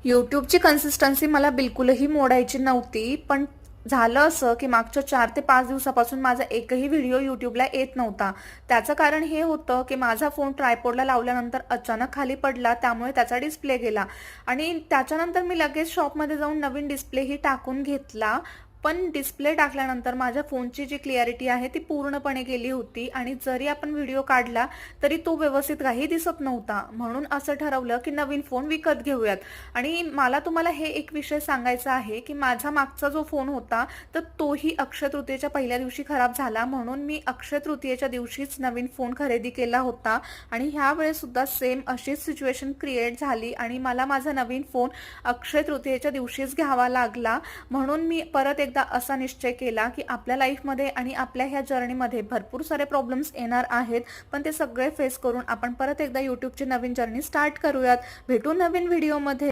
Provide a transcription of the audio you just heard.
यूट्यूबची consistency मला बिलकुलही मोडायची नव्हती, पण झालं असं की मागच्या 4 ते 5 दिवसापासून माझा एकही व्हिडिओ यूट्यूबला येत नव्हता. त्याचं कारण हे होतं की माझा फोन ट्रायपॉडला लावल्यानंतर अचानक खाली पडला, त्यामुळे त्याचा डिस्प्ले गेला आणि त्याच्यानंतर मी लगेच शॉपमध्ये जाऊन नवीन डिस्प्लेही टाकून घेतला. पण डिस्प्ले टाकल्यानंतर माझ्या फोनची जी क्लिअरिटी आहे ती पूर्णपणे गेली होती आणि जरी आपण व्हिडिओ काढला तरी तो व्यवस्थित काही दिसत नव्हता. म्हणून असं ठरवलं की नवीन फोन विकत घेऊयात. आणि मला तुम्हाला हे एक विषय सांगायचा आहे की माझा मागचा जो फोन होता तर तोही अक्षय तृतीयेच्या पहिल्या दिवशी खराब झाला, म्हणून मी अक्षय तृतीयेच्या दिवशीच नवीन फोन खरेदी केला होता. आणि ह्या वेळेस सुद्धा सेम अशीच सिच्युएशन क्रिएट झाली आणि मला माझा नवीन फोन अक्षय तृतीयेच्या दिवशीच घ्यावा लागला. म्हणून मी परत एकदा असा निश्चय केला की आपल्या लाईफमध्ये आणि आपल्या ह्या जर्नीमध्ये भरपूर सारे प्रॉब्लेम्स येणार आहेत, पण ते सगळे फेस करून आपण परत एकदा यूट्यूबची नवीन जर्नी स्टार्ट करूयात. भेटू नवीन व्हिडिओमध्ये.